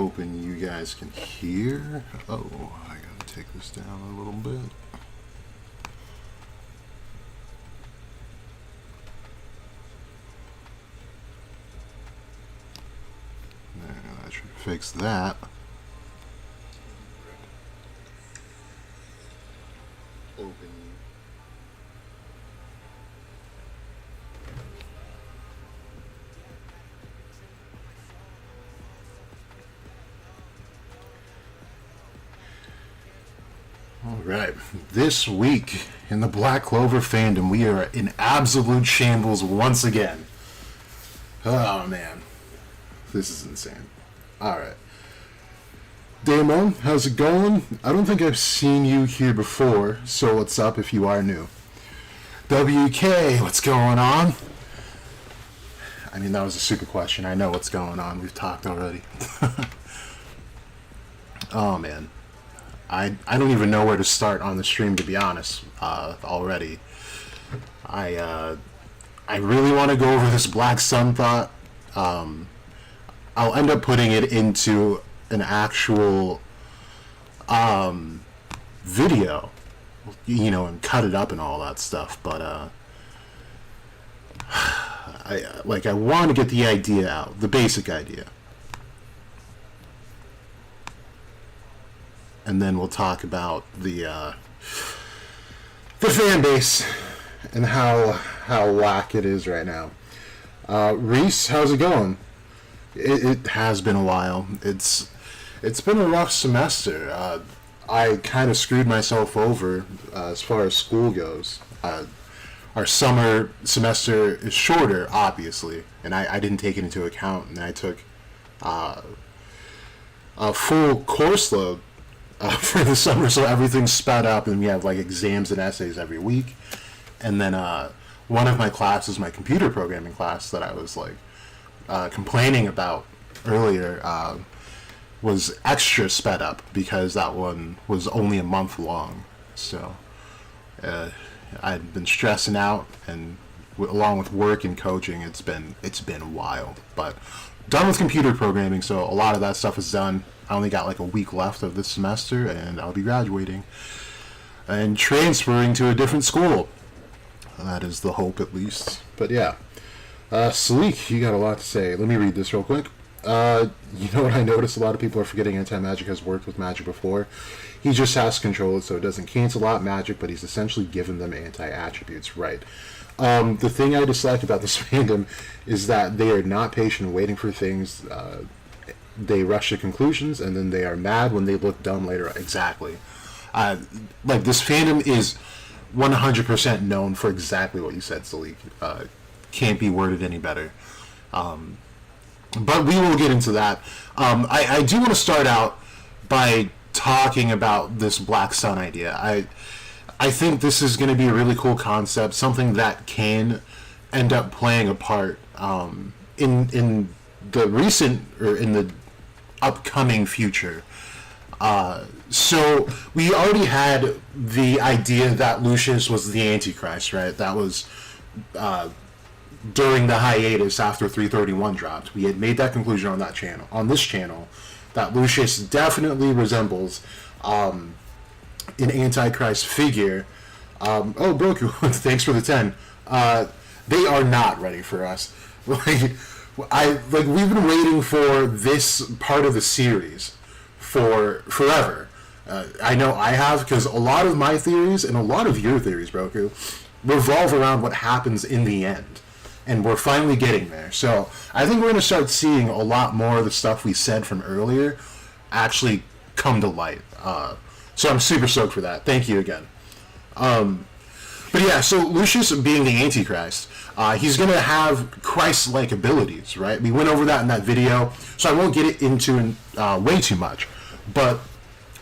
hoping you guys can hear. Oh, I gotta take this down a little bit. There, that should fix that. Open. Alright, this week in the Black Clover Fandom, we are in absolute shambles once again. Oh man, this is insane. Alright. Damon, how's it going? I don't think I've seen you here before, so what's up if you are new? WK, what's going on? I mean, that was a super question. I know what's going on. We've talked already. Oh man. I don't even know where to start on the stream, to be honest, already. I really want to go over this Black Sun thought. I'll end up putting it into an actual video, you know, and cut it up and all that stuff, but I want to get the idea out, the basic idea. And then we'll talk about the fan base and how whack it is right now. Reese, how's it going? It has been a while. It's been a rough semester. I kind of screwed myself over as far as school goes. Our summer semester is shorter, obviously, and I didn't take it into account, and I took a full course load for the summer, so everything's sped up, and we have like exams and essays every week. And then one of my classes, my computer programming class that I was like complaining about earlier, was extra sped up because that one was only a month long. So I'd been stressing out, and along with work and coaching, it's been wild. But done with computer programming, so a lot of that stuff is done. I only got like a week left of this semester, and I'll be graduating and transferring to a different school. That is the hope, at least. But yeah, Sleek, you got a lot to say. Let me read this real quick. You know what I noticed? A lot of people are forgetting Anti-Magic has worked with Magic before. He just has to control it so it doesn't cancel out Magic, but he's essentially given them anti-attributes. Right. The thing I dislike about this fandom is that they are not patient waiting for things. They rush to conclusions, and then they are mad when they look dumb later. Exactly. Like, this fandom is 100% known for exactly what you said, Salik. Can't be worded any better. But we will get into that. I do want to start out by talking about this Black Sun idea. I think this is going to be a really cool concept, something that can end up playing a part in the recent, or in the upcoming future. So we already had the idea that Lucius was the Antichrist, right? That was during the hiatus after 331 dropped. We had made that conclusion on that channel, on this channel, that Lucius definitely resembles an Antichrist figure. Oh, Broku, thanks for the 10. They are not ready for us. We've been waiting for this part of the series for forever. I know I have, because a lot of my theories and a lot of your theories, Broku, revolve around what happens in the end, and we're finally getting there. So I think we're going to start seeing a lot more of the stuff we said from earlier actually come to light. So I'm super stoked for that. Thank you again. But yeah, so Lucius being the Antichrist, he's going to have Christ-like abilities, right? We went over that in that video, so I won't get it into way too much. But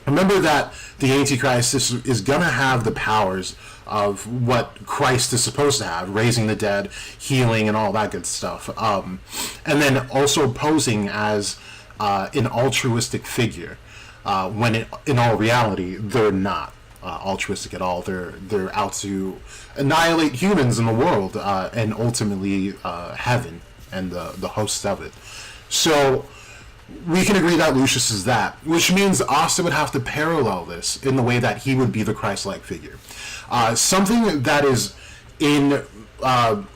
remember that the Antichrist is going to have the powers of what Christ is supposed to have, raising the dead, healing, and all that good stuff. And then also posing as an altruistic figure, when in all reality, they're not altruistic at all. They're out to annihilate humans in the world, and ultimately heaven and the hosts of it. So we can agree that Lucius is that, which means Asta would have to parallel this in the way that he would be the Christ-like figure. Something that is in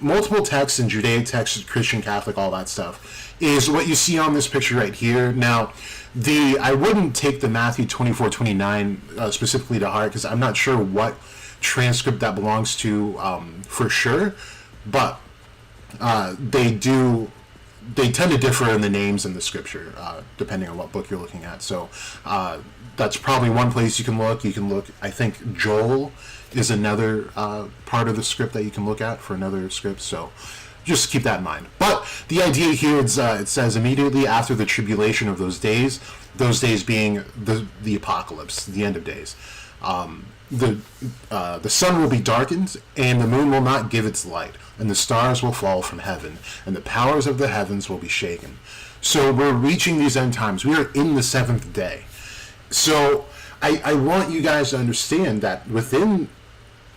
multiple texts, in Judaic texts, Christian, Catholic, all that stuff, is what you see on this picture right here. Now, I wouldn't take the Matthew 24:29 specifically to heart, because I'm not sure what transcript that belongs to for sure, but they tend to differ in the names in the scripture, depending on what book you're looking at. So that's probably one place you can look. You can look, I think Joel is another part of the script that you can look at for another script. So just keep that in mind. But the idea here is it says immediately after the tribulation of those days being the apocalypse, the end of days. The sun will be darkened, and the moon will not give its light, and the stars will fall from heaven, and the powers of the heavens will be shaken. So we're reaching these end times. We are in the seventh day. So I want you guys to understand that within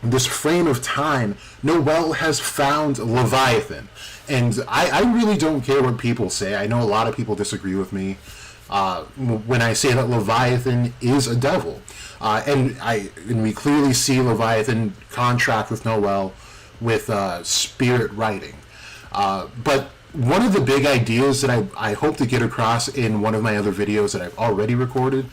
this frame of time, Noel has found Leviathan. And I really don't care what people say. I know a lot of people disagree with me when I say that Leviathan is a devil. And we clearly see Leviathan contract with Noel with spirit writing. But one of the big ideas that I hope to get across in one of my other videos that I've already recorded,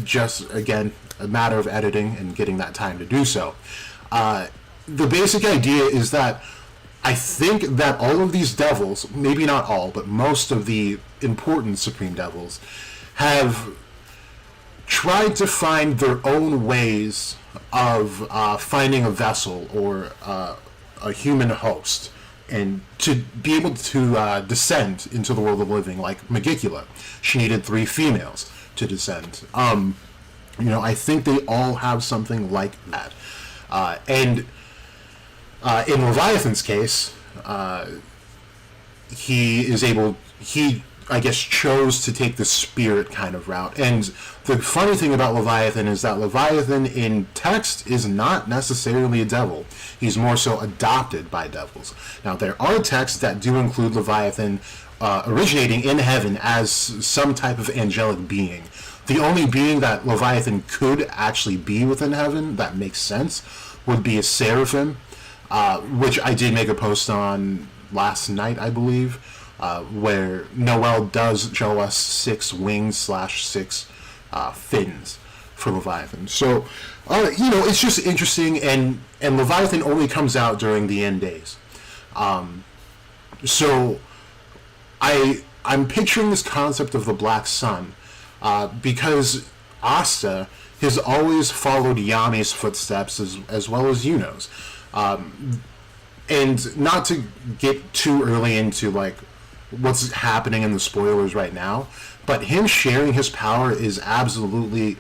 just again a matter of editing and getting that time to do so. The basic idea is that I think that all of these devils, maybe not all, but most of the important supreme devils, have tried to find their own ways of finding a vessel or a human host, and to be able to descend into the world of living, like Megicula. She needed 3 females to descend. I think they all have something like that. And in Leviathan's case, he I guess chose to take the spirit kind of route. And the funny thing about Leviathan is that Leviathan in text is not necessarily a devil. He's more so adopted by devils. Now, there are texts that do include Leviathan originating in heaven as some type of angelic being. The only being that Leviathan could actually be within heaven that makes sense would be a seraphim, which I did make a post on last night, I believe, where Noel does show us 6 wings / 6 fins for Leviathan. So, it's just interesting, and Leviathan only comes out during the end days. So, I'm picturing this concept of the Black Sun, because Asta has always followed Yami's footsteps as well as Yuno's. And not to get too early into what's happening in the spoilers right now, but him sharing his power is absolutely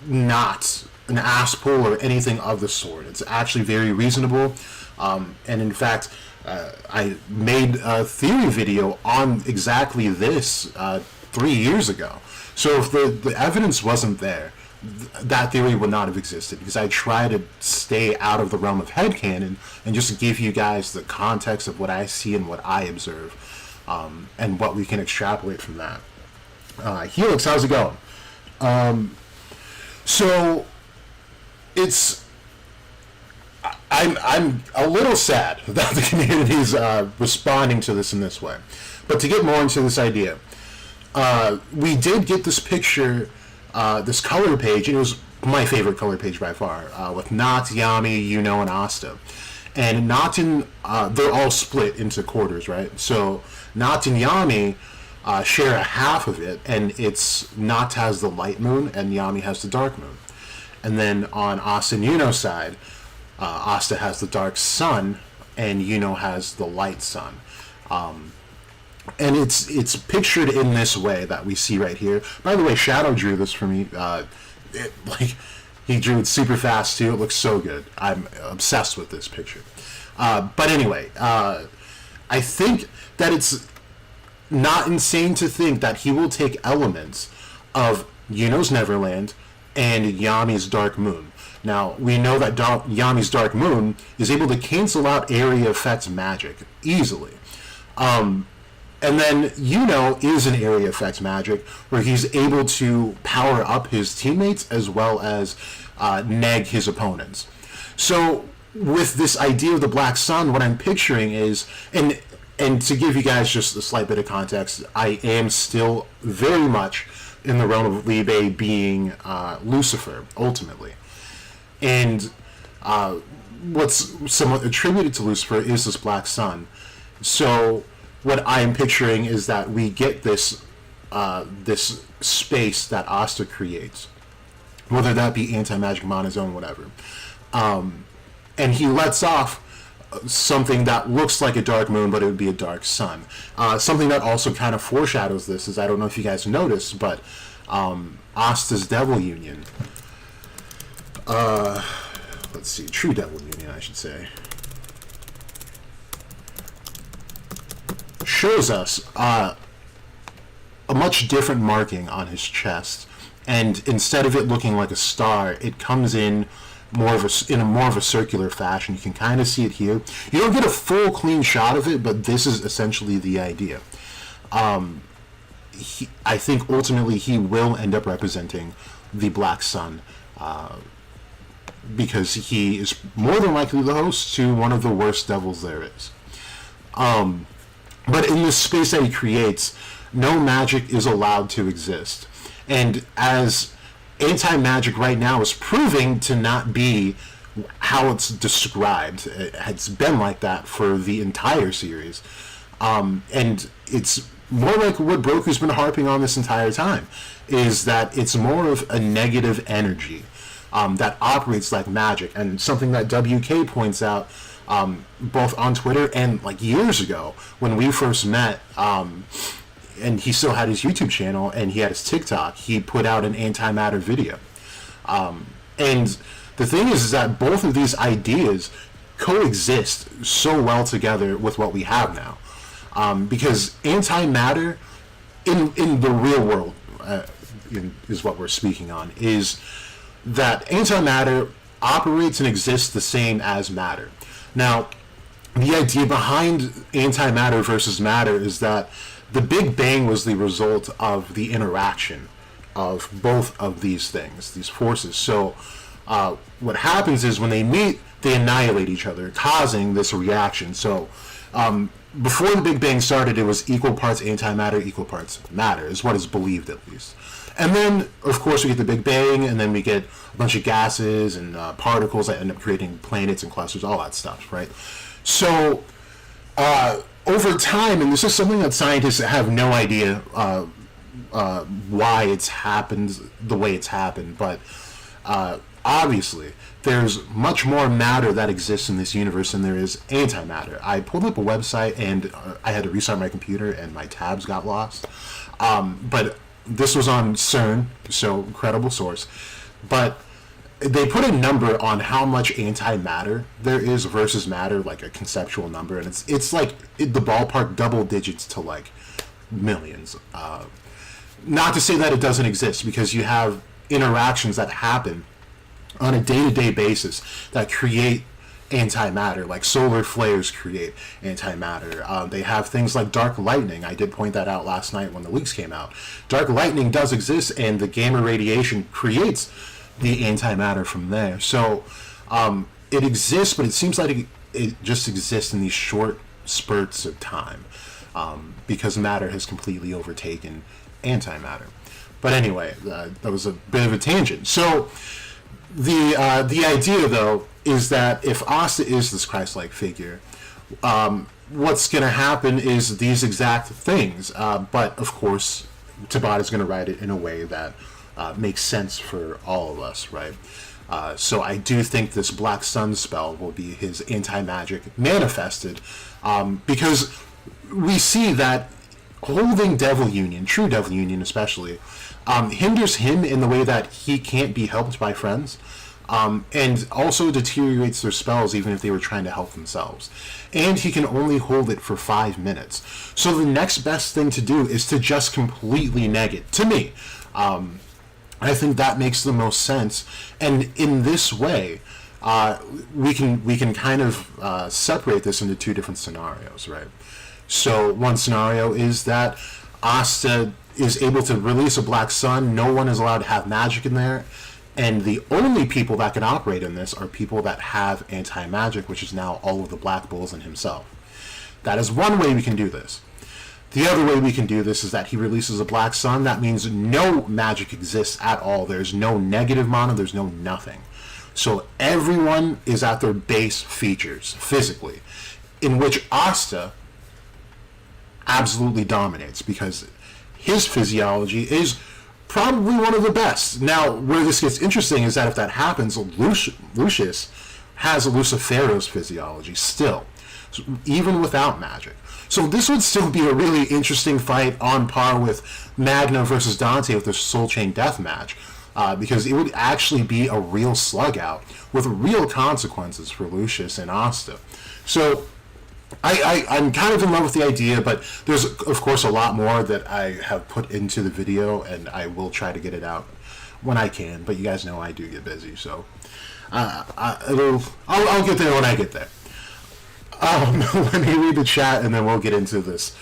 not an ass pull or anything of the sort. It's actually very reasonable, and in fact, I made a theory video on exactly this 3 years ago. So if the evidence wasn't there, that theory would not have existed, because I try to stay out of the realm of headcanon and just give you guys the context of what I see and what I observe, and what we can extrapolate from that. Helix, how's it going? So it's I'm a little sad that the community is responding to this in this way. But to get more into this idea, we did get this picture, this color page, and it was my favorite color page by far, with Nat, Yami, Yuno, and Asta. And Nat and, they're all split into quarters, right? So Nat and Yami share a half of it, and it's Nat has the light moon, and Yami has the dark moon. And then on Asta and Yuno's side, Asta has the dark sun, and Yuno has the light sun. And it's pictured in this way that we see right here. By the way, Shadow drew this for me. He drew it super fast too. It looks so good. I'm obsessed with this picture. But anyway, I think that it's not insane to think that he will take elements of Yuno's Neverland and Yami's Dark Moon. Now, we know that Yami's Dark Moon is able to cancel out area effects magic easily. And then is an area effect magic where he's able to power up his teammates as well as neg his opponents. So with this idea of the Black Sun, what I'm picturing is, and to give you guys just a slight bit of context, I am still very much in the realm of Libe being Lucifer, ultimately. And what's somewhat attributed to Lucifer is this Black Sun. So what I'm picturing is that we get this this space that Asta creates, whether that be anti-magic monozone, whatever. And he lets off something that looks like a dark moon, but it would be a dark sun. Something that also kind of foreshadows this is, I don't know if you guys noticed, but Asta's Devil Union, let's see, True Devil Union, I should say, shows us a much different marking on his chest, and instead of it looking like a star, it comes in more of a circular fashion. You can kind of see it here. You don't get a full clean shot of it, but this is essentially the idea. I think ultimately he will end up representing the Black Sun, because he is more than likely the host to one of the worst devils there is. But in this space that he creates, no magic is allowed to exist. And as anti-magic right now is proving to not be how it's described, it's been like that for the entire series. And it's more like what Broku's been harping on this entire time, is that it's more of a negative energy that operates like magic. And something that WK points out, both on Twitter and like years ago when we first met, and he still had his YouTube channel and he had his TikTok, he put out an antimatter video. And the thing is that both of these ideas coexist so well together with what we have now. Because antimatter in the real world, is what we're speaking on, is that antimatter operates and exists the same as matter. Now, the idea behind antimatter versus matter is that the Big Bang was the result of the interaction of both of these things, these forces. So what happens is when they meet, they annihilate each other, causing this reaction. So before the Big Bang started, it was equal parts antimatter, equal parts matter, is what is believed at least. And then, of course, we get the Big Bang, and then we get a bunch of gases and particles that end up creating planets and clusters, all that stuff, right? So over time, and this is something that scientists have no idea why it's happened the way it's happened, but obviously there's much more matter that exists in this universe than there is antimatter. I pulled up a website and I had to restart my computer and my tabs got lost, but this was on CERN, so credible source, but they put a number on how much antimatter there is versus matter, like a conceptual number, and it's like the ballpark double digits to like millions. Not to say that it doesn't exist, because you have interactions that happen on a day-to-day basis that create antimatter, like solar flares create antimatter. They have things like dark lightning. I did point that out last night when the leaks came out. Dark lightning does exist, and the gamma radiation creates the antimatter from there. So it exists, but it seems like it just exists in these short spurts of time, because matter has completely overtaken antimatter. But anyway, that was a bit of a tangent. So the idea, though, is that if Asta is this Christ-like figure, what's going to happen is these exact things. But of course, Tabata is going to write it in a way that makes sense for all of us, right? So I do think this Black Sun spell will be his anti-magic manifested, because we see that holding Devil Union, true Devil Union especially, hinders him in the way that he can't be helped by friends, and also deteriorates their spells even if they were trying to help themselves. And he can only hold it for 5 minutes. So the next best thing to do is to just completely neg it, to me. I think that makes the most sense, and in this way, we can kind of separate this into two different scenarios, right? So one scenario is that Asta is able to release a black sun. No one is allowed to have magic in there. And the only people that can operate in this are people that have anti-magic, which is now all of the Black Bulls and himself. That is one way we can do this. The other way we can do this is that he releases a black sun. That means no magic exists at all. There's no negative mana. There's no nothing. So everyone is at their base features, physically, in which Asta absolutely dominates because his physiology is probably one of the best. Now, where this gets interesting is that if that happens, Lucius has Lucifero's physiology still, even without magic. So this would still be a really interesting fight on par with Magna versus Dante with the Soul Chain Death match, because it would actually be a real slug out with real consequences for Lucius and Asta. So I'm kind of in love with the idea, but there's, of course, a lot more that I have put into the video, and I will try to get it out when I can, but you guys know I do get busy, so I'll get there when I get there. Let me read the chat, and then we'll get into this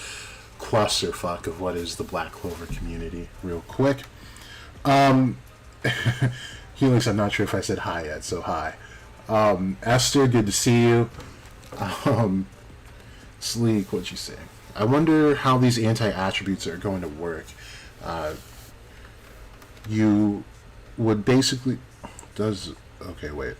clusterfuck of what is the Black Clover community real quick. Helix, I'm not sure if I said hi yet, so hi. Esther, good to see you. Sleek, what'd you say? I wonder how these anti-attributes are going to work. You would basically... Okay, wait.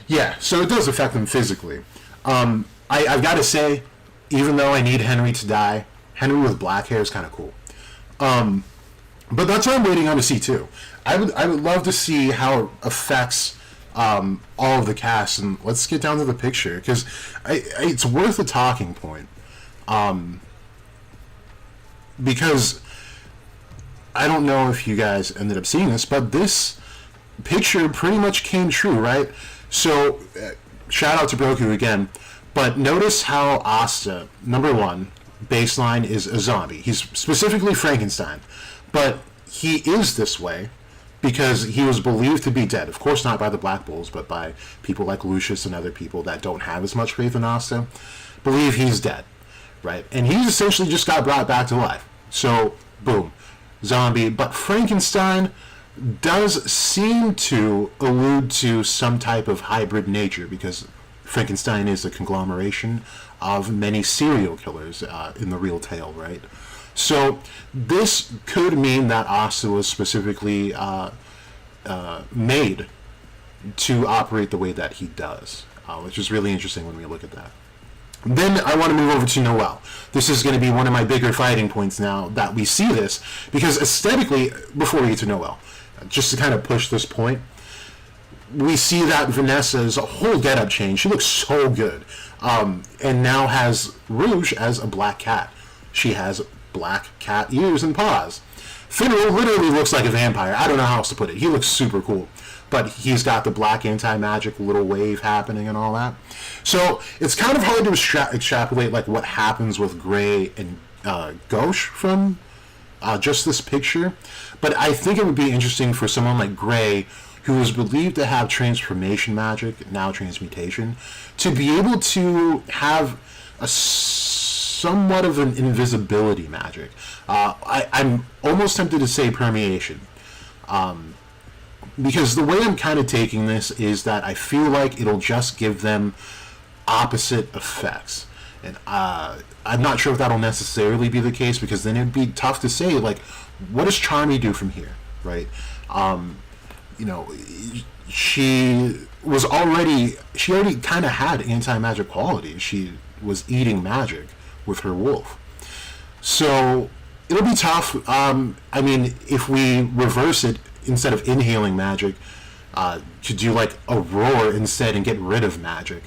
Yeah, so it does affect them physically. I've got to say, even though I need Henry to die, Henry with black hair is kind of cool. But that's what I'm waiting on to see too. I would love to see how it affects all of the cast, and let's get down to the picture because it's worth a talking point. Because I don't know if you guys ended up seeing this, but this picture pretty much came true, right? So, shout out to Broku again, but notice how Asta, number one, baseline is a zombie. He's specifically Frankenstein, but he is this way because he was believed to be dead. Of course not by the Black Bulls, but by people like Lucius and other people that don't have as much faith in Asta, believe he's dead, right? And he's essentially just got brought back to life. So, boom, zombie. But Frankenstein does seem to allude to some type of hybrid nature because Frankenstein is a conglomeration of many serial killers in the real tale, right? So this could mean that Asta was specifically made to operate the way that he does, which is really interesting when we look at that. Then I want to move over to Noel. This is going to be one of my bigger fighting points now that we see this, because aesthetically, before we get to Noel, just to kind of push this point, we see that Vanessa's whole getup change. She looks so good, and now has Rouge as a black cat. She has black cat ears and paws. Finral literally looks like a vampire. I don't know how else to put it. He looks super cool, but he's got the black anti-magic little wave happening and all that. So it's kind of hard to extrapolate like what happens with Gray and Gauche from just this picture, but I think it would be interesting for someone like Gray, who is believed to have transformation magic, now transmutation, to be able to have a somewhat of an invisibility magic. I'm almost tempted to say permeation, because the way I'm kind of taking this is that I feel like it'll just give them opposite effects. And I'm not sure if that'll necessarily be the case, because then it'd be tough to say, like, what does Charmy do from here, right? You know, she already kind of had anti-magic qualities. She was eating magic with her wolf. So it'll be tough. I mean, if we reverse it, instead of inhaling magic, to do like a roar instead and get rid of magic,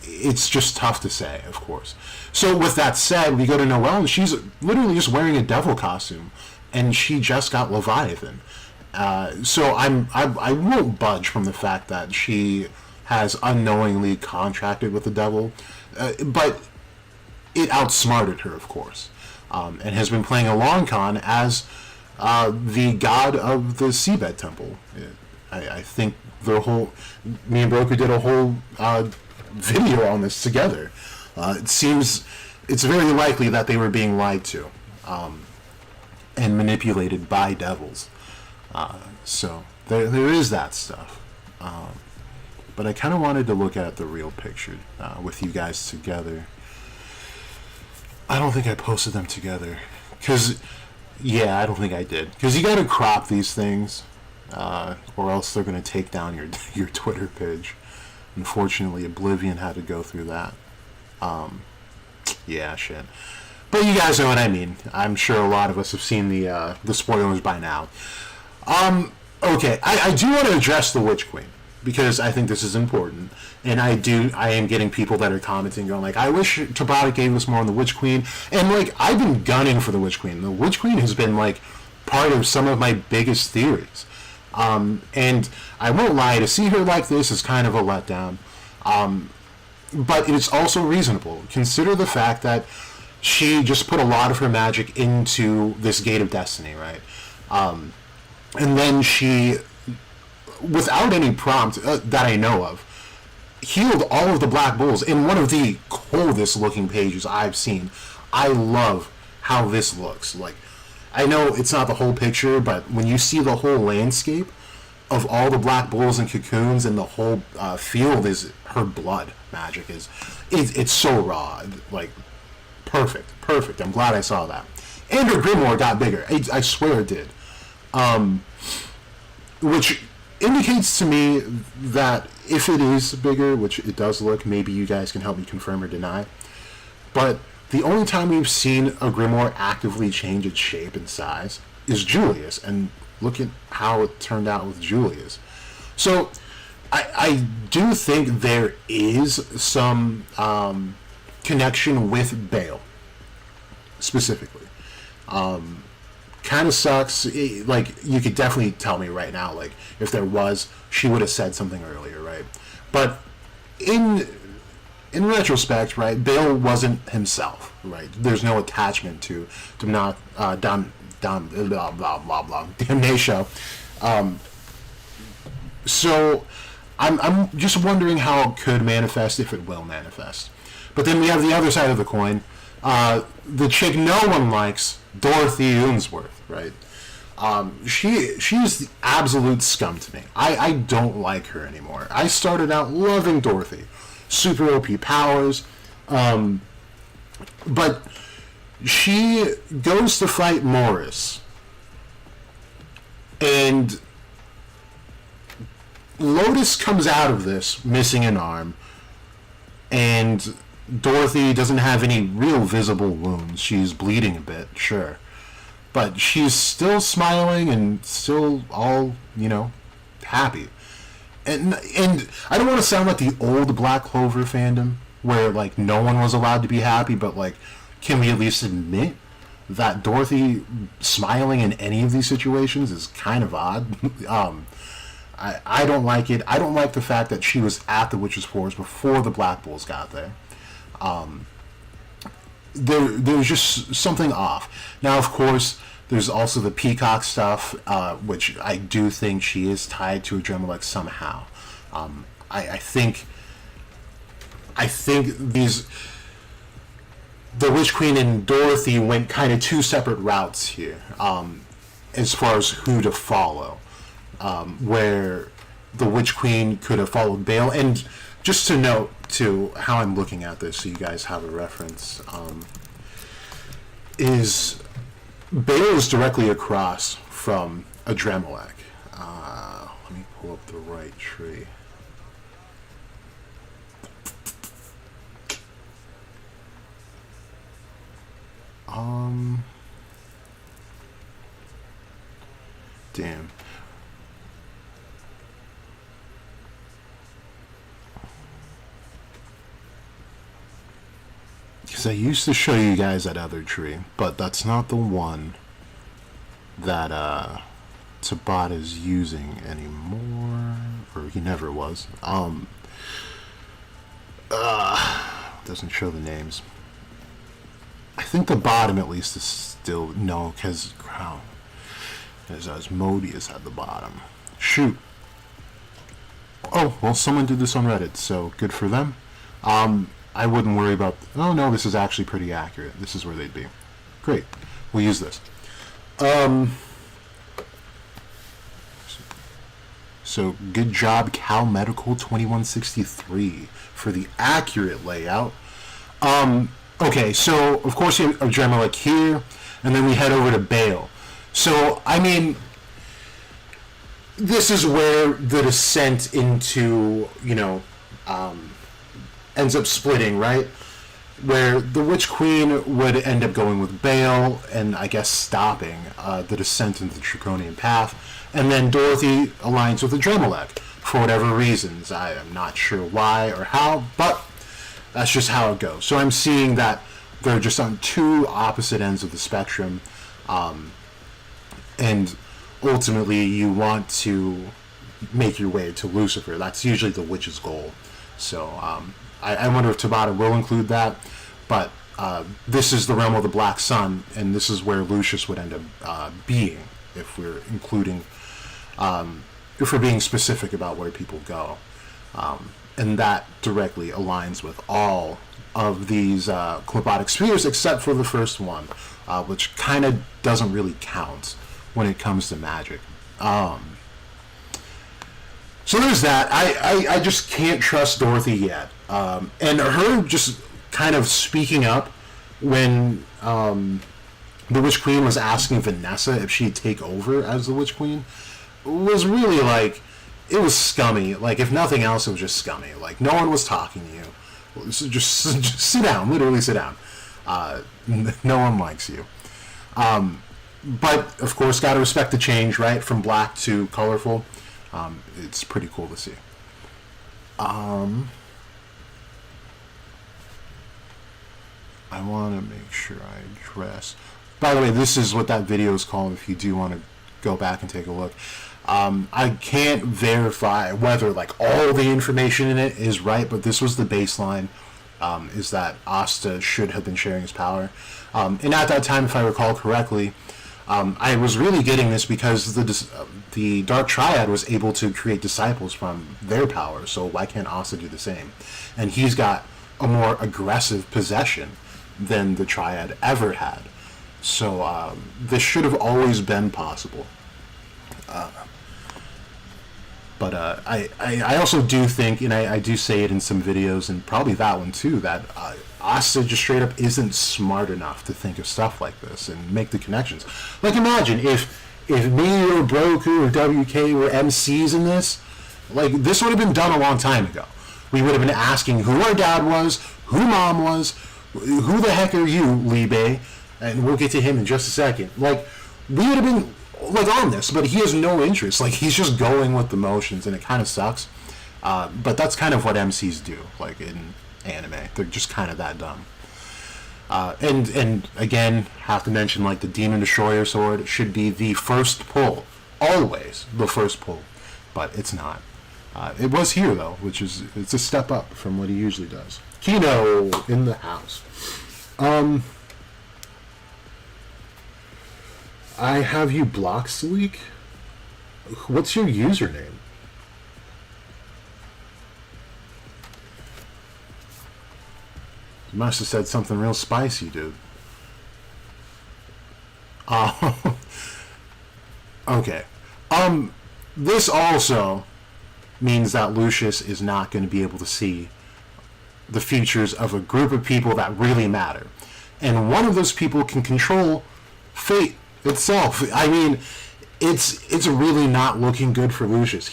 it's just tough to say, of course. So with that said, we go to Noelle, and she's literally just wearing a devil costume, and she just got Leviathan. So I won't budge from the fact that she has unknowingly contracted with the devil, but it outsmarted her, of course, and has been playing a long con as the god of the Seabed Temple. I think me and Broker did a whole video on this together. It seems it's very likely that they were being lied to and manipulated by devils. So there is that stuff. But I kind of wanted to look at the real picture with you guys together. I don't think I posted them together. Yeah, I don't think I did. Because you got to crop these things, or else they're going to take down your Twitter page. Unfortunately, Oblivion had to go through that. Yeah, shit. But you guys know what I mean. I'm sure a lot of us have seen the spoilers by now. Okay, I do want to address the Witch Queen, because I think this is important. And I am getting people that are commenting going like, I wish Tabata gave us more on the Witch Queen. And like, I've been gunning for the Witch Queen. The Witch Queen has been like part of some of my biggest theories. And I won't lie, to see her like this is kind of a letdown. But it's also reasonable. Consider the fact that she just put a lot of her magic into this Gate of Destiny, right? And then she, without any prompt that I know of, healed all of the Black Bulls in one of the coldest looking pages I've seen. I love how this looks. Like, I know it's not the whole picture, but when you see the whole landscape of all the Black Bulls and cocoons and the whole field is her blood magic it's so raw. Like, perfect. I'm glad I saw that. And her grimoire got bigger. I swear it did. Which indicates to me that if it is bigger, which it does look, maybe you guys can help me confirm or deny, but the only time we've seen a grimoire actively change its shape and size is Julius, and look at how it turned out with Julius. So I do think there is some connection with Bale specifically. Kind of sucks. Like, you could definitely tell me right now, like, if there was, she would have said something earlier, right? But in retrospect, right, Bale wasn't himself, right? There's no attachment to Damnatio. So I'm just wondering how it could manifest, if it will manifest. But then we have the other side of the coin. The chick no one likes, Dorothy Unsworth, right? She's the absolute scum to me. I don't like her anymore. I started out loving Dorothy. Super OP powers. But she goes to fight Morris. And Lotus comes out of this missing an arm. And Dorothy doesn't have any real visible wounds. She's bleeding a bit, sure. But she's still smiling and still all, happy. And I don't want to sound like the old Black Clover fandom, where, like, no one was allowed to be happy, but, like, can we at least admit that Dorothy smiling in any of these situations is kind of odd? I don't like it. I don't like the fact that she was at the Witch's Forest before the Black Bulls got there. There was just something off. Now, of course, there's also the Peacock stuff, which I do think she is tied to Adrenaline somehow. I think the Witch Queen and Dorothy went kind of two separate routes here, as far as who to follow. Where the Witch Queen could have followed Bale, and just to note to how I'm looking at this, so you guys have a reference, is Bale is directly across from Adremelech. Let me pull up the right tree. Damn. Because I used to show you guys that other tree, but that's not the one that Tabata is using anymore, or he never was. Doesn't show the names. I think the bottom at least is still no, because there's Asmodeus at the bottom. Shoot. Oh well, someone did this on Reddit, so good for them. I wouldn't worry about, oh no, this is actually pretty accurate. This is where they'd be. Great. We'll use this. So good job, Cal Medical 2163 for the accurate layout. Okay, so of course you have Adremalec here, and then we head over to Bale. So, I mean, this is where the descent into, ends up splitting, right? Where the Witch Queen would end up going with Bale and, I guess, stopping the descent into the Draconian Path. And then Dorothy aligns with Adremalec for whatever reasons. I am not sure why or how, but that's just how it goes. So I'm seeing that they're just on two opposite ends of the spectrum. And ultimately you want to make your way to Lucifer. That's usually the witch's goal. So I wonder if Tabata will include that. But this is the realm of the Black Sun, and this is where Lucius would end up being, if we're including, if we're being specific about where people go. And that directly aligns with all of these Clopotic spheres, except for the first one, which kind of doesn't really count when it comes to magic. So there's that. I just can't trust Dorothy yet. And her just kind of speaking up when the Witch Queen was asking Vanessa if she'd take over as the Witch Queen was really like, it was scummy. Like, if nothing else, it was just scummy. Like, no one was talking to you. Just sit down. Literally sit down. No one likes you. But, of course, gotta respect the change, right? From black to colorful. It's pretty cool to see. I want to make sure I address... By the way, this is what that video is called if you do want to go back and take a look. I can't verify whether like all the information in it is right, but this was the baseline, is that Asta should have been sharing his power. And at that time, if I recall correctly, I was really getting this because the Dark Triad was able to create disciples from their power, so why can't Asta do the same? And he's got a more aggressive possession than the Triad ever had. So this should have always been possible. But I also do think, and I do say it in some videos, and probably that one too, that Asta just straight up isn't smart enough to think of stuff like this and make the connections. Like, imagine if me or Broku or WK were MCs in this, like, this would have been done a long time ago. We would have been asking who our dad was, who mom was, who the heck are you, Libe? And we'll get to him in just a second. Like, we would have been like on this, but he has no interest. Like, he's just going with the motions, and it kind of sucks. But that's kind of what MCs do, like in anime. They're just kind of that dumb. And again, have to mention, like, the Demon Destroyer sword should be the first pull, always the first pull, but it's not. It was here though, which is, it's a step up from what he usually does. Kino in the house. I have you blocked, Sleek. What's your username? You must have said something real spicy, dude. Oh. Okay. This also means that Lucius is not going to be able to see the futures of a group of people that really matter. And one of those people can control fate itself. I mean, it's really not looking good for Lucius.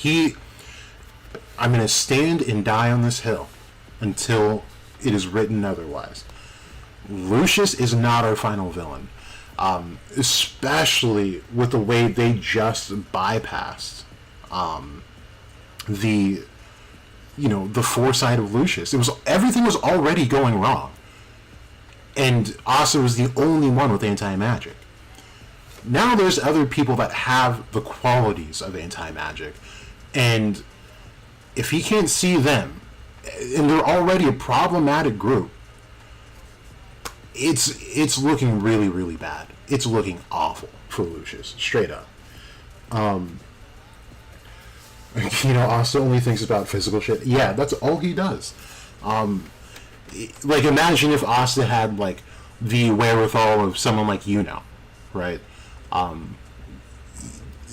I'm going to stand and die on this hill until it is written otherwise. Lucius is not our final villain. Especially with the way they just bypassed the foresight of Lucius. Everything was already going wrong, and Asa was the only one with anti-magic. Now there's other people that have the qualities of anti-magic, and if he can't see them, and they're already a problematic group, it's looking really, really bad. It's looking awful for Lucius, straight up. Asa only thinks about physical shit. Yeah, that's all he does. like, imagine if Asta had, like, the wherewithal of someone like right? All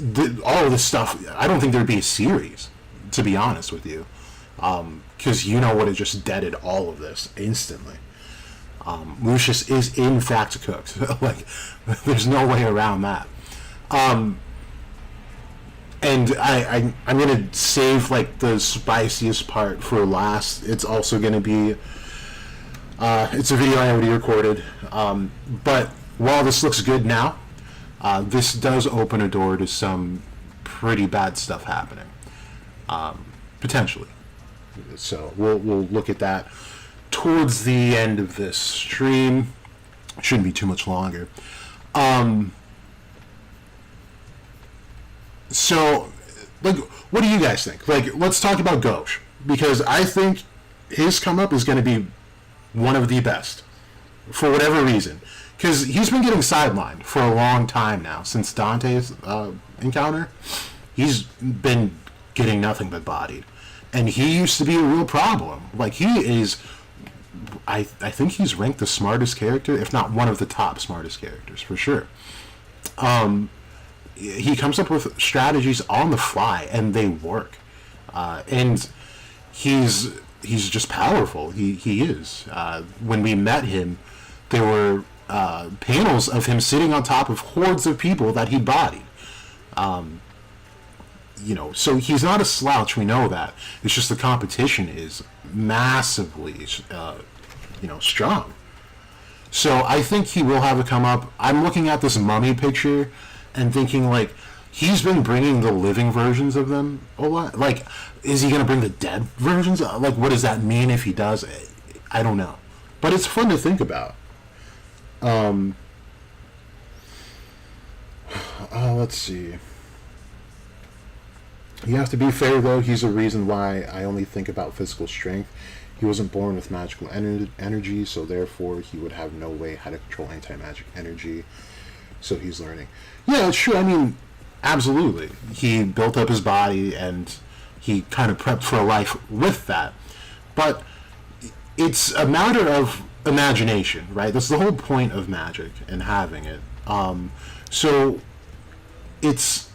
of this stuff, I don't think there'd be a series, to be honest with you. Because would have just deaded all of this instantly. Lucius is in fact cooked. Like, there's no way around that. And I'm gonna save, like, the spiciest part for last. It's also gonna be it's a video I already recorded. But while this looks good now, this does open a door to some pretty bad stuff happening, potentially. So we'll look at that towards the end of this stream. Shouldn't be too much longer. So, like, what do you guys think? Like, let's talk about Gauche, because I think his come up is going to be one of the best, for whatever reason. Because he's been getting sidelined for a long time now, since Dante's encounter. He's been getting nothing but bodied. And he used to be a real problem. Like, he is, I think he's ranked the smartest character, if not one of the top smartest characters, for sure. He comes up with strategies on the fly, and they work. And he's just powerful. He is. When we met him, there were panels of him sitting on top of hordes of people that he bodied. So he's not a slouch. We know that. It's just the competition is massively, strong. So I think he will have a come up. I'm looking at this mummy picture and thinking, like, he's been bringing the living versions of them a lot. Like, is he going to bring the dead versions? Like, what does that mean if he does? I don't know. But it's fun to think about. Let's see. You have to be fair, though. He's a reason why I only think about physical strength. He wasn't born with magical energy, so therefore he would have no way how to control anti-magic energy. So he's learning. Yeah, it's true. I mean, absolutely. He built up his body, and he kind of prepped for a life with that. But it's a matter of imagination, right? That's the whole point of magic and having it. So it's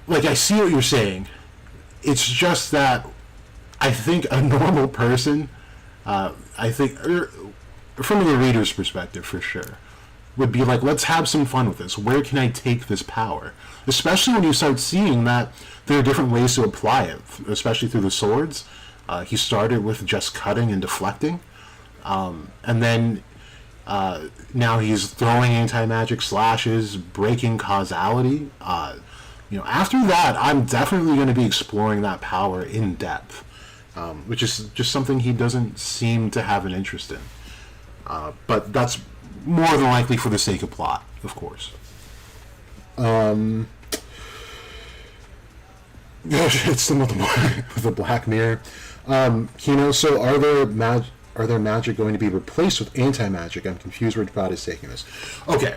like, I see what you're saying. It's just that I think a normal person, from the reader's perspective, for sure, would be like, let's have some fun with this. Where can I take this power? Especially when you start seeing that there are different ways to apply it, especially through the swords. He started with just cutting and deflecting. And then now he's throwing anti-magic slashes, breaking causality. After that, I'm definitely going to be exploring that power in depth, which is just something he doesn't seem to have an interest in. But that's more than likely for the sake of plot, of course. It's still with the Black Mirror. So are there magic going to be replaced with anti-magic? I'm confused where God is taking this. Okay,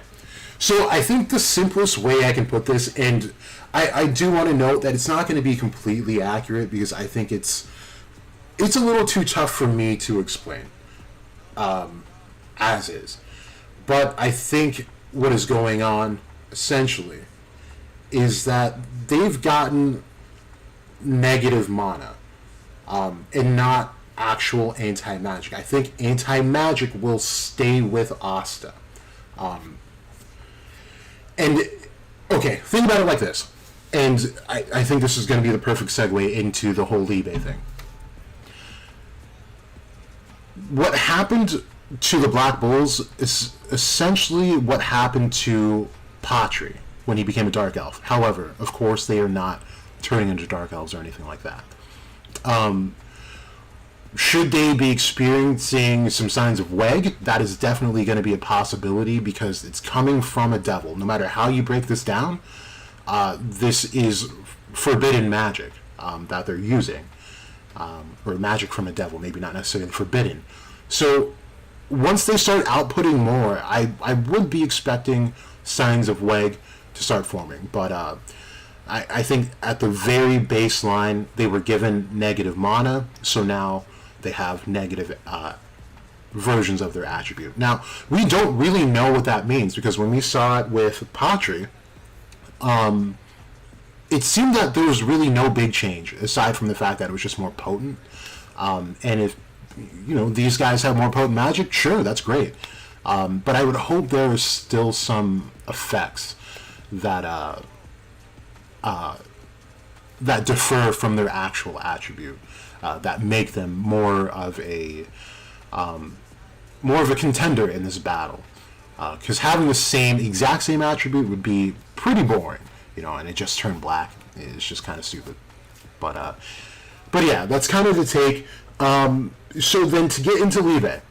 so I think the simplest way I can put this, and I do want to note that it's not going to be completely accurate, because I think it's a little too tough for me to explain, as is. But I think what is going on, essentially, is that they've gotten negative mana, and not actual anti-magic. I think anti-magic will stay with Asta. And, okay, think about it like this. And I think this is going to be the perfect segue into the whole Libe thing. What happened to the Black Bulls is essentially what happened to Patri when he became a Dark Elf. However, of course, they are not turning into Dark Elves or anything like that. Should they be experiencing some signs of Weg, that is definitely going to be a possibility, because it's coming from a devil. No matter how you break this down, this is forbidden magic that they're using. Or magic from a devil, maybe not necessarily forbidden. So once they start outputting more, I would be expecting signs of Weg to start forming. But I think at the very baseline, they were given negative mana, so now they have negative versions of their attribute. Now, we don't really know what that means, because when we saw it with Patri, it seemed that there was really no big change, aside from the fact that it was just more potent. And if, these guys have more potent magic, sure, that's great. But I would hope there is still some effects that that differ from their actual attribute, that make them more of a contender in this battle. Because having the exact same attribute would be pretty boring, and it just turned black. It's just kind of stupid. But yeah, that's kind of the take. So then to get into Libe,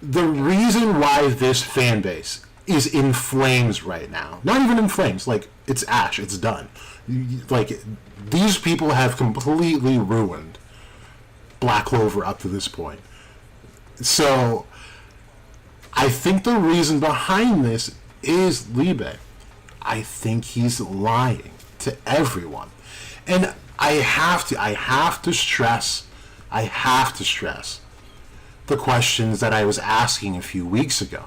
the reason why this fan base is in flames right now, not even in flames, like, it's ash, it's done. Like, these people have completely ruined Black Clover up to this point. So I think the reason behind this is Libe. I think he's lying to everyone. And I have to stress the questions that I was asking a few weeks ago.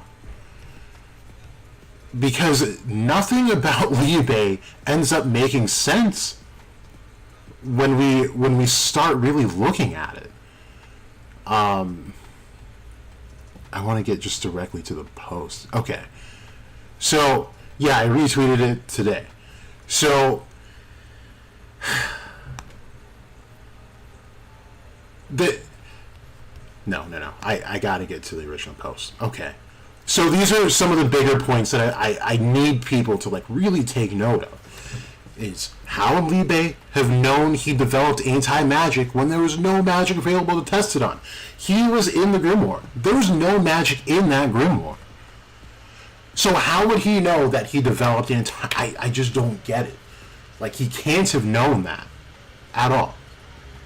Because nothing about Libe ends up making sense when we start really looking at it. I want to get just directly to the post. Okay. So, yeah, I retweeted it today. So, No. I gotta get to the original post. Okay. So these are some of the bigger points that I need people to, like, really take note of. Is how would Libe have known he developed anti-magic when there was no magic available to test it on? He was in the grimoire. There was no magic in that grimoire. So how would he know that he developed I just don't get it. Like, he can't have known that at all.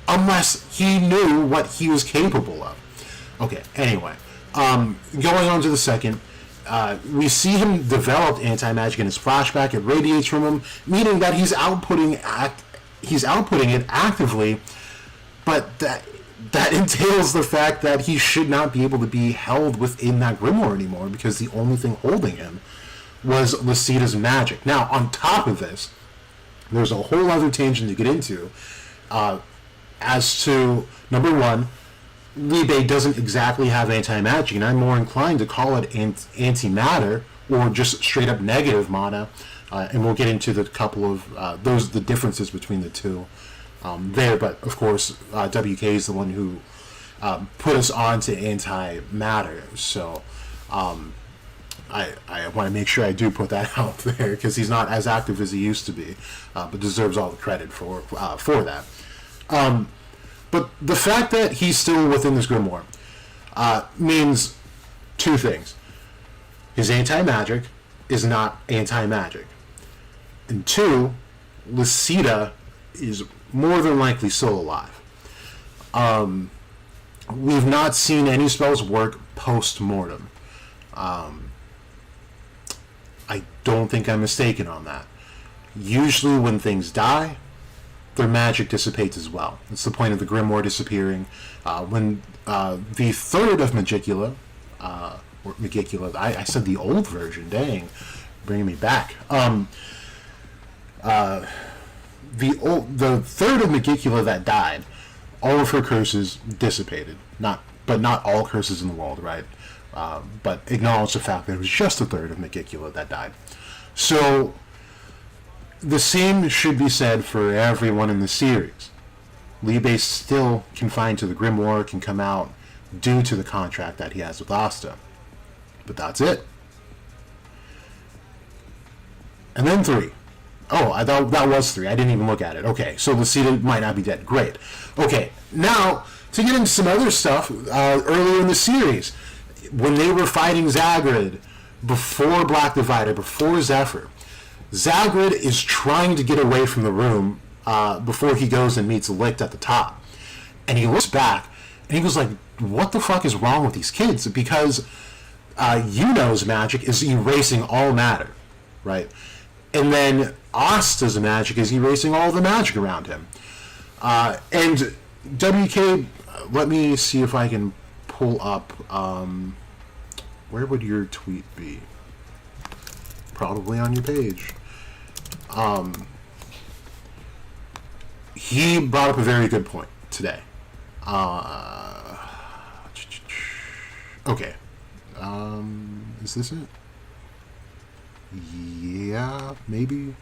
Unless he knew what he was capable of. Okay, anyway. Going on to the second, we see him develop anti-magic in his flashback. It radiates from him, meaning that he's outputting it actively, but that entails the fact that he should not be able to be held within that grimoire anymore, because the only thing holding him was Lucida's magic. Now, on top of this, there's a whole other tangent to get into, as to, number one, Libe doesn't exactly have anti-magic, and I'm more inclined to call it anti-matter, or just straight up negative mana, and we'll get into the couple of the differences between the two there. But of course, WK is the one who put us on to anti-matter, so I want to make sure I do put that out there, because he's not as active as he used to be, but deserves all the credit for that. But the fact that he's still within this grimoire means two things. His anti-magic is not anti-magic. And two, Lucida is more than likely still alive. We've not seen any spells work post-mortem. I don't think I'm mistaken on that. Usually when things die, their magic dissipates as well. It's the point of the grimoire disappearing. When the third of Magicula, or Magicula, I said the old version, dang, bringing me back. The third of Magicula that died, all of her curses dissipated. Not all curses in the world, right? But acknowledge the fact that it was just a third of Magicula that died. So the same should be said for everyone in the series. Libe's still confined to the grimoire, can come out due to the contract that he has with Asta. But that's it. And then 3. Oh, I thought that was 3. I didn't even look at it. Okay, so Lucida might not be dead. Great. Okay, now, to get into some other stuff, earlier in the series, when they were fighting Zagrid, before Black Divider, before Zephyr, Zagrid is trying to get away from the room before he goes and meets Licht at the top. And he looks back, and he goes like, what the fuck is wrong with these kids? Because Yuno's magic is erasing all matter, right? And then Asta's magic is erasing all the magic around him. And WK, let me see if I can pull up. Where would your tweet be? Probably on your page. He brought up a very good point today. Okay. Is this it? Yeah, maybe.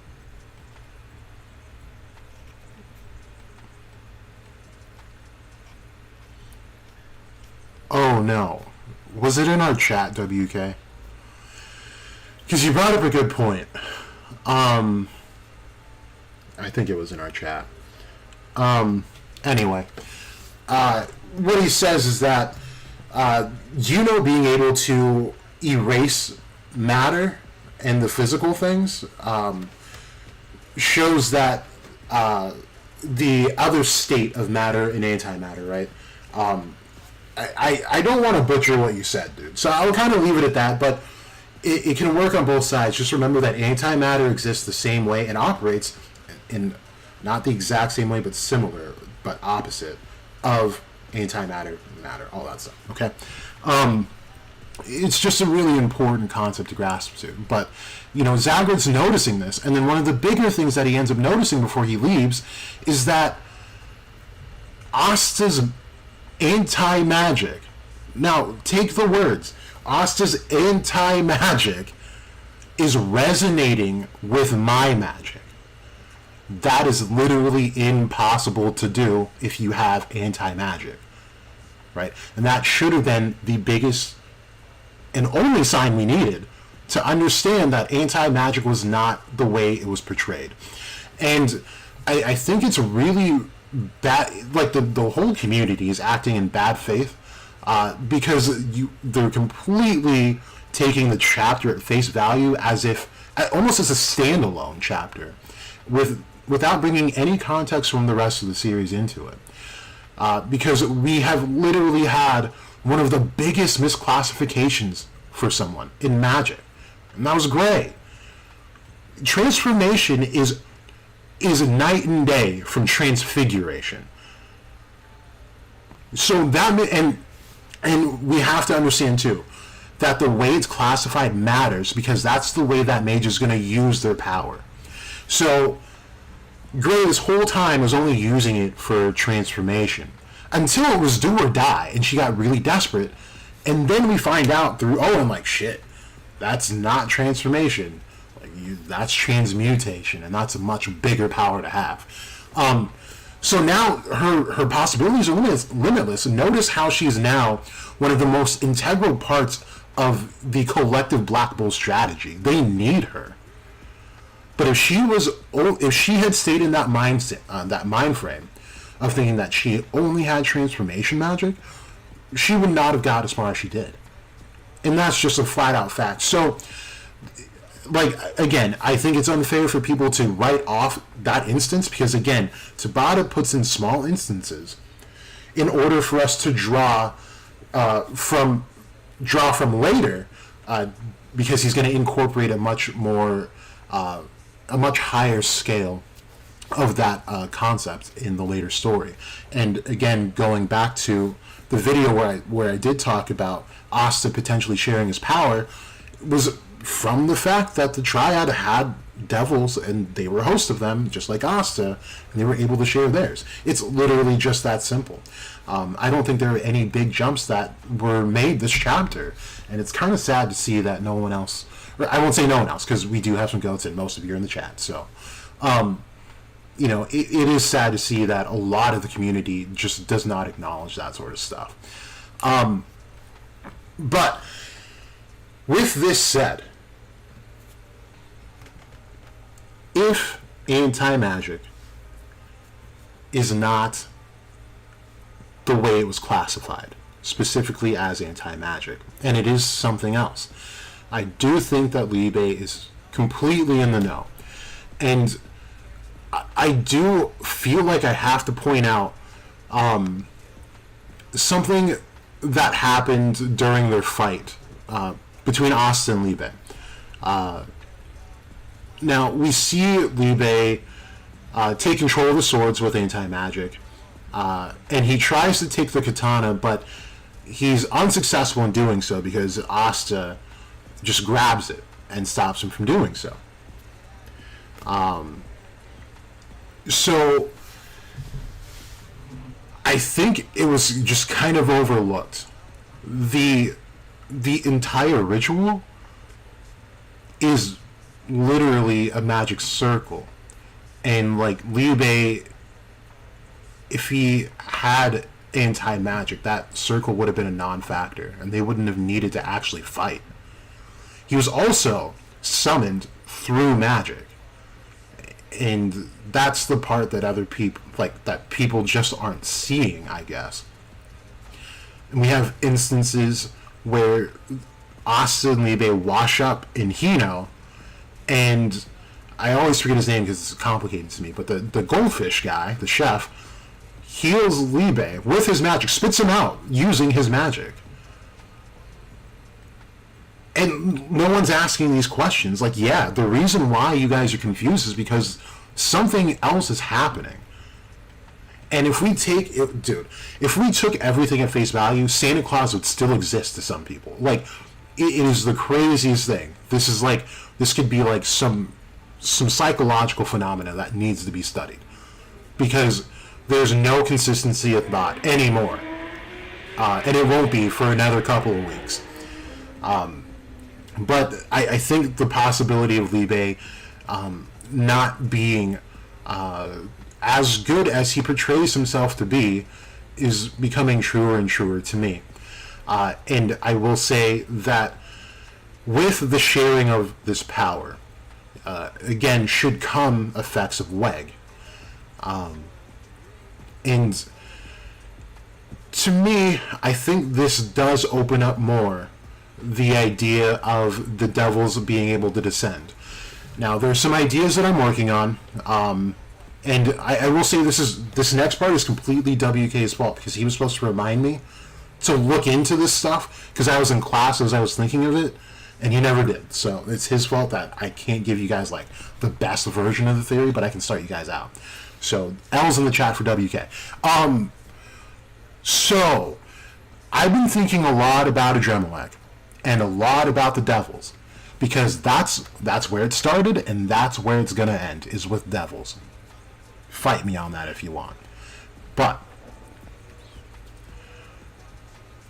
Oh no. Was it in our chat, WK? Because you brought up a good point. I think it was in our chat. Anyway. What he says is that being able to erase matter and the physical things shows that the other state of matter and antimatter, right? I don't want to butcher what you said, dude. So I'll kind of leave it at that, but it can work on both sides. Just remember that antimatter exists the same way and operates in not the exact same way, but similar, but opposite of antimatter, matter, all that stuff. Okay? It's just a really important concept to grasp too. But, Zagred's noticing this, and then one of the bigger things that he ends up noticing before he leaves is that Asta's anti-magic. Now, take the words. Asta's anti-magic is resonating with my magic. That is literally impossible to do if you have anti-magic. Right? And that should have been the biggest and only sign we needed to understand that anti-magic was not the way it was portrayed. And I think it's really bad, like the whole community is acting in bad faith because they're completely taking the chapter at face value as if, almost as a standalone chapter, without bringing any context from the rest of the series into it. Because we have literally had one of the biggest misclassifications for someone in magic. And that was Gray. Transformation is night and day from transfiguration. So that, and we have to understand too, that the way it's classified matters because that's the way that mage is going to use their power. So Gray this whole time was only using it for transformation until it was do or die, and she got really desperate. And then we find out through Owen, like, shit, that's not transformation. That's transmutation, and that's a much bigger power to have. So now her possibilities are limitless. Notice how she is now one of the most integral parts of the collective Black Bull strategy. They need her. But if she had stayed in that mindset, that mind frame of thinking that she only had transformation magic, she would not have got as far as she did. And that's just a flat out fact. So, again, I think it's unfair for people to write off that instance because, again, Tabata puts in small instances in order for us to draw from later because he's going to incorporate a much higher scale of that concept in the later story. And again, going back to the video where I did talk about Asta potentially sharing his power, was from the fact that the Triad had devils and they were hosts of them, just like Asta, and they were able to share theirs. It's literally just that simple. I don't think there are any big jumps that were made this chapter, and it's kind of sad to see that no one else, I won't say no one else, because we do have some goats and most of you are in the chat, so it is sad to see that a lot of the community just does not acknowledge that sort of stuff. But with this said, if anti-magic is not the way it was classified, specifically as anti-magic, and it is something else, I do think that Libe is completely in the know. And I do feel like I have to point out something that happened during their fight between Asta and Libe. Now, we see Libe take control of the swords with anti-magic, And he tries to take the katana, but he's unsuccessful in doing so because Asta just grabs it and stops him from doing so. So I think it was just kind of overlooked. The entire ritual is literally a magic circle, and like Liu Bei, if he had anti-magic, that circle would have been a non-factor, and they wouldn't have needed to actually fight. He was also summoned through magic, and that's the part that other people, like, that people just aren't seeing, I guess. And we have instances where Asta and Liu Bei wash up in Hino, and I always forget his name because it's complicated to me, but the goldfish guy, the chef, heals Liu Bei with his magic, spits him out using his magic. And no one's asking these questions. Like, yeah, the reason why you guys are confused is because something else is happening. And if we if we took everything at face value, Santa Claus would still exist to some people. Like, it is the craziest thing. This could be like some psychological phenomena that needs to be studied. Because there's no consistency of thought anymore. And it won't be for another couple of weeks. But I think the possibility of Liu Bei not being as good as he portrays himself to be is becoming truer and truer to me. And I will say that with the sharing of this power, again, should come effects of Weg. And to me, I think this does open up more the idea of the devils being able to descend. Now, there's some ideas that I'm working on, and I will say this next part is completely WK's fault, because he was supposed to remind me to look into this stuff, because I was in class as I was thinking of it, and he never did. So it's his fault that I can't give you guys like the best version of the theory, but I can start you guys out. So L's in the chat for WK. So I've been thinking a lot about Adremalek and a lot about the devils, because that's where it started, and that's where it's gonna end, is with devils. Fight me on that if you want. But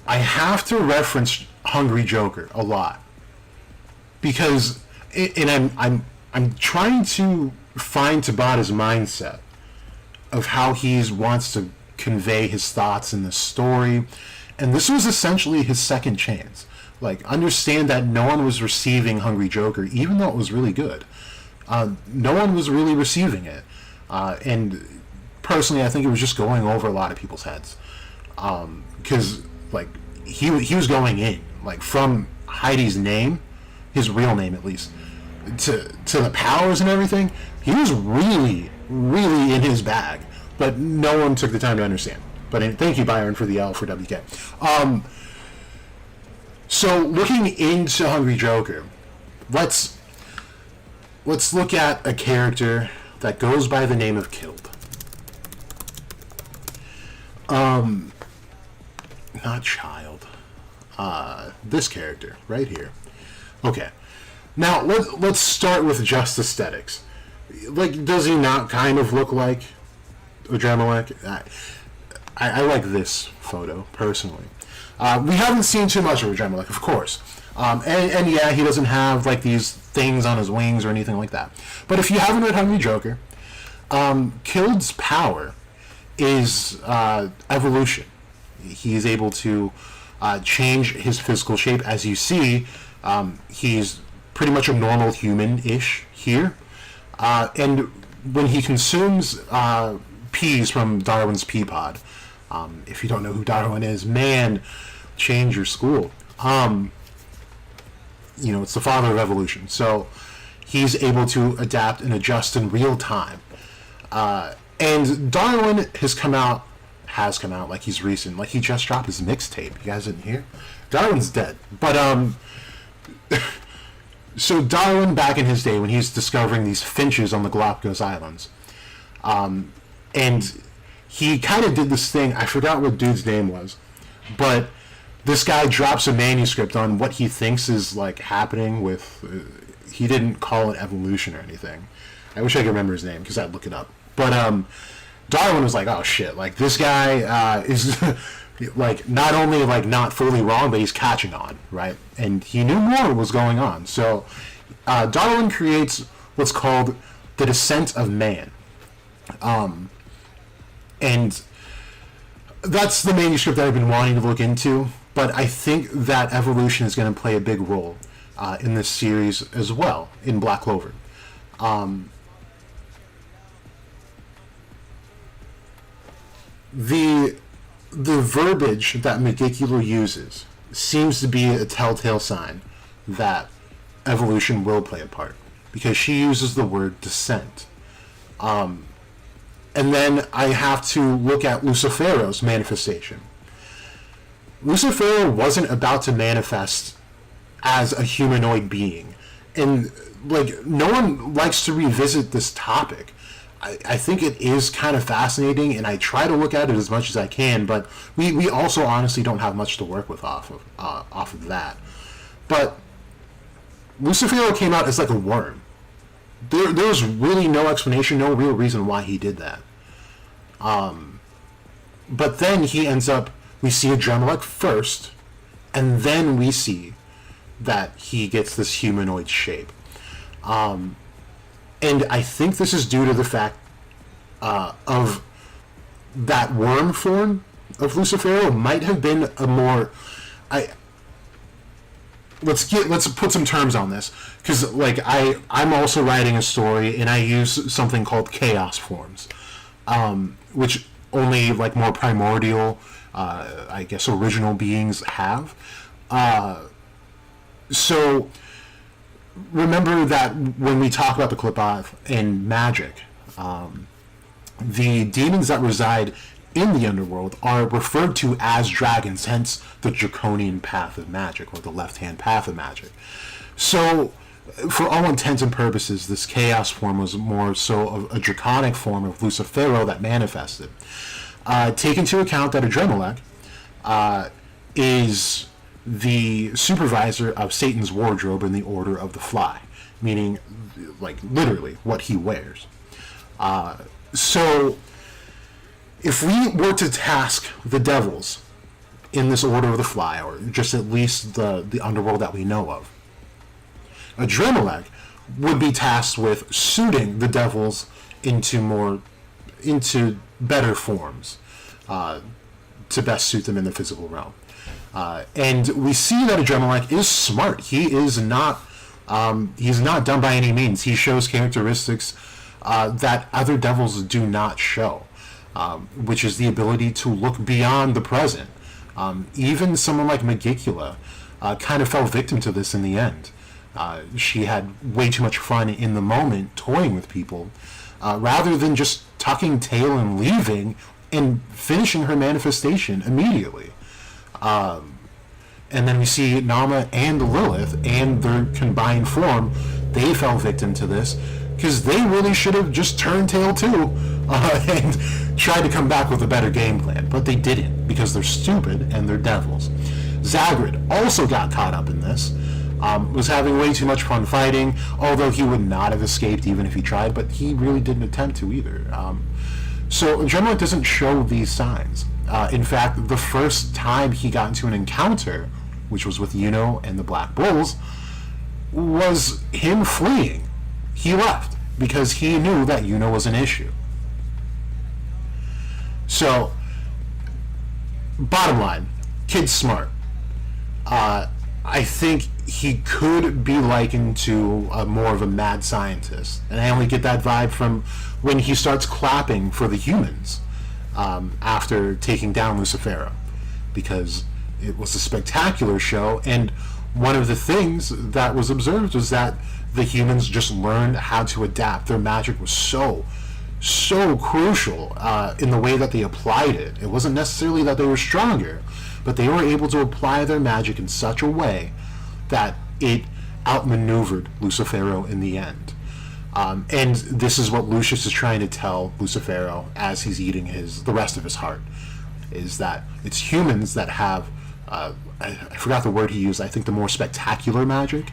I have to reference Hungry Joker a lot, because I'm trying to find Tabata's mindset of how he wants to convey his thoughts in this story, and this was essentially his second chance. Like, understand that no one was receiving Hungry Joker, even though it was really good. No one was really receiving it, and personally, I think it was just going over a lot of people's heads, because like he was going in, like, from Heidi's name, his real name at least, to the powers and everything. He was really, really in his bag, but no one took the time to understand. But thank you, Byron, for the L for WK. So looking into Hungry Joker, let's look at a character that goes by the name of Killed. Not Child. This character right here. Okay. Now let's start with just aesthetics. Like, does he not kind of look like Adremalek? I like this photo personally. We haven't seen too much of Adremalek, of course. And yeah, he doesn't have like these things on his wings or anything like that. But if you haven't read Hungry Joker, Killed's power is evolution. He is able to change his physical shape. As you see, he's pretty much a normal human-ish here. And when he consumes peas from Darwin's pea pod, if you don't know who Darwin is, man, change your school. It's the father of evolution. So he's able to adapt and adjust in real time. And Darwin has come out, like he's recent. Like, he just dropped his mixtape. You guys didn't hear? Darwin's dead. But, so Darwin, back in his day, when he's discovering these finches on the Galapagos Islands, and he kind of did this thing. I forgot what dude's name was, but this guy drops a manuscript on what he thinks is like happening with. He didn't call it evolution or anything. I wish I could remember his name because I'd look it up. But Darwin was like, "Oh shit! Like this guy is like not only like not fully wrong, but he's catching on, right?" And he knew more was going on. So Darwin creates what's called the descent of man, and that's the manuscript that I've been wanting to look into. But I think that evolution is going to play a big role in this series as well in Black Clover. The verbiage that Megicula uses seems to be a telltale sign that evolution will play a part, because she uses the word descent. And then I have to look at Lucifero's manifestation. Lucifero wasn't about to manifest as a humanoid being. And, like, no one likes to revisit this topic. I think it is kind of fascinating, and I try to look at it as much as I can, but we also honestly don't have much to work with off of that. But Lucifero came out as like a worm. There was really no explanation, no real reason why he did that. But then he ends up, we see a Dremelech first, and then we see that he gets this humanoid shape. And I think this is due to the fact of that worm form of Lucifero might have been a more... Let's put some terms on this, because like I'm also writing a story and I use something called chaos forms, which only like more primordial, I guess original beings have. So remember that when we talk about the Qliphoth in magic, the demons that reside in the underworld are referred to as dragons, hence the draconian path of magic, or the left-hand path of magic. So, for all intents and purposes, this chaos form was more so of a draconic form of Lucifero that manifested. Take into account that a Dremelech is the supervisor of Satan's wardrobe in the Order of the Fly, meaning, like, literally what he wears. So, if we were to task the devils in this Order of the Fly, or just at least the underworld that we know of, a Dremelech would be tasked with suiting the devils into better forms to best suit them in the physical realm. And we see that a Dremelech is smart. He's not dumb by any means. He shows characteristics that other devils do not show, which is the ability to look beyond the present. Even someone like Megicula kind of fell victim to this in the end. She had way too much fun in the moment toying with people, rather than just tucking tail and leaving and finishing her manifestation immediately. And then we see Nama and Lilith and their combined form. They fell victim to this because they really should have just turned tail too and tried to come back with a better game plan, but they didn't because they're stupid and they're devils. Zagrid also got caught up in this. Was having way too much fun fighting, although he would not have escaped even if he tried, but he really didn't attempt to either. So Dremelech doesn't show these signs. In fact, the first time he got into an encounter, which was with Yuno and the Black Bulls, was him fleeing. He left because he knew that Yuno was an issue. So, bottom line, kid's smart. I think he could be likened to more of a mad scientist. And I only get that vibe from when he starts clapping for the humans after taking down Lucifero, because it was a spectacular show, and one of the things that was observed was that the humans just learned how to adapt. Their magic was so crucial in the way that they applied it. It wasn't necessarily that they were stronger, but they were able to apply their magic in such a way that it outmaneuvered Lucifero in the end. And this is what Lucius is trying to tell Lucifero as he's eating the rest of his heart, is that it's humans that have, I forgot the word he used, I think the more spectacular magic.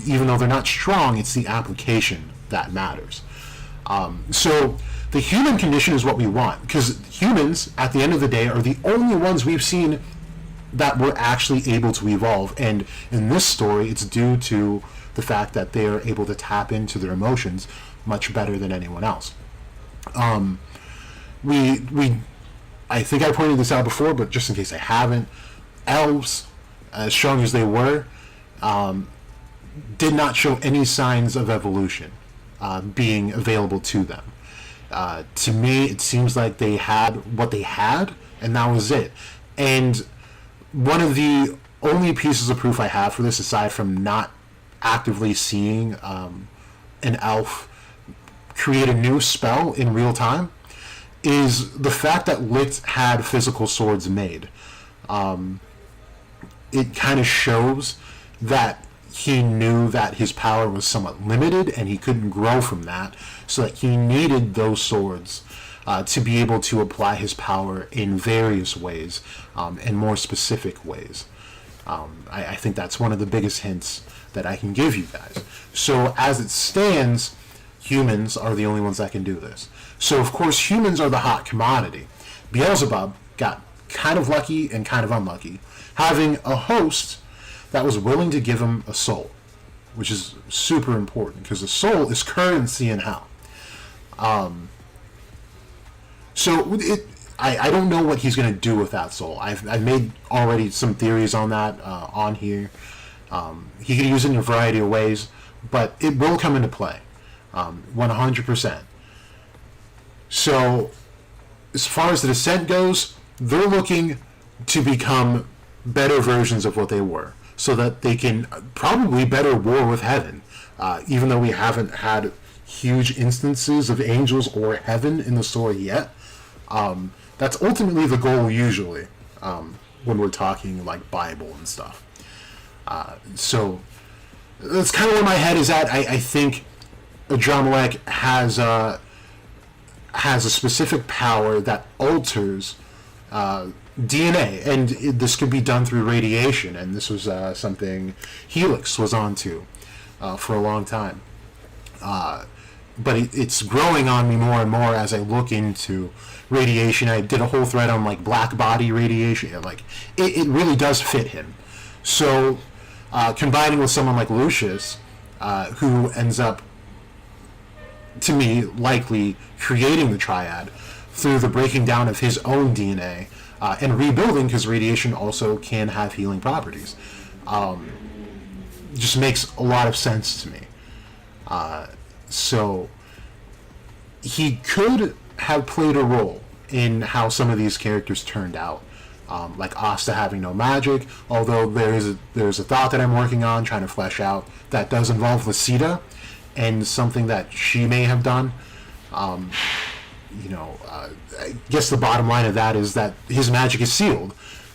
Even though they're not strong, it's the application that matters. So the human condition is what we want, because humans, at the end of the day, are the only ones we've seen that were actually able to evolve. And in this story, it's due to the fact that they are able to tap into their emotions much better than anyone else. I think I pointed this out before, but just in case I haven't, elves, as strong as they were, did not show any signs of evolution being available to them. To me, it seems like they had what they had, and that was it. And one of the only pieces of proof I have for this, aside from not actively seeing an elf create a new spell in real time, is the fact that Lit had physical swords made. It kind of shows that he knew that his power was somewhat limited and he couldn't grow from that, so that he needed those swords to be able to apply his power in various ways, and more specific ways. I think that's one of the biggest hints that I can give you guys. So as it stands, humans are the only ones that can do this. So of course humans are the hot commodity. Beelzebub got kind of lucky and kind of unlucky, having a host that was willing to give him a soul, which is super important, because the soul is currency in hell. I don't know what he's going to do with that soul. I've made already some theories on that on here. He can use it in a variety of ways, but it will come into play, 100%. So, as far as the Descent goes, they're looking to become better versions of what they were, so that they can probably better war with heaven. Even though we haven't had huge instances of angels or heaven in the story yet, that's ultimately the goal usually, when we're talking like Bible and stuff. So that's kind of where my head is at. I think Adramelech has a specific power that alters DNA, and this could be done through radiation, and this was something Helix was onto for a long time. But it's growing on me more and more as I look into radiation. I did a whole thread on like black body radiation. Like it really does fit him. So combining with someone like Lucius, who ends up, to me, likely creating the triad through the breaking down of his own DNA, and rebuilding, because radiation also can have healing properties, just makes a lot of sense to me. So he could have played a role in how some of these characters turned out, like Asta having no magic, although there's a thought that I'm working on trying to flesh out that does involve Lucida and something that she may have done. I guess the bottom line of that is that his magic is sealed,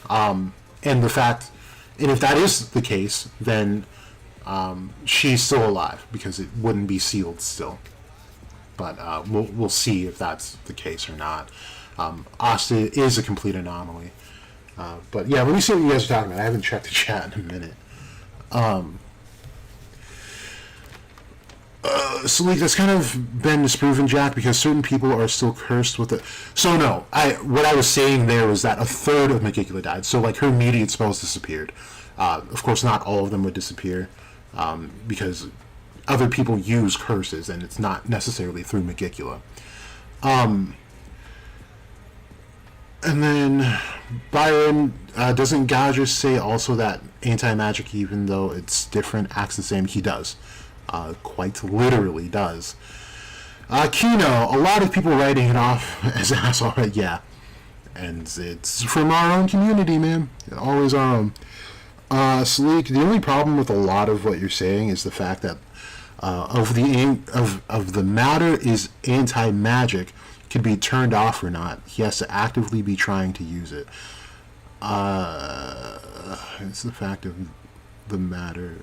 and if that is the case, then she's still alive, because it wouldn't be sealed still. But we'll see if that's the case or not. Asta is a complete anomaly. But yeah, let me see what you guys are talking about. I haven't checked the chat in a minute. Salik, that's kind of been disproven, Jack, because certain people are still cursed with it. So no, what I was saying there was that a third of Megicula died. So like her immediate spells disappeared. Of course, not all of them would disappear, because other people use curses, and it's not necessarily through Megicula. And then Byron, doesn't Gadget say also that anti-magic, even though it's different, acts the same? He does. Quite literally does. Kino, a lot of people writing it off as an asshole, right? Yeah. And it's from our own community, man. Always our own. Sleek, the only problem with a lot of what you're saying is the fact that of the matter is anti-magic can be turned off or not. He has to actively be trying to use it. It's the fact of the matter.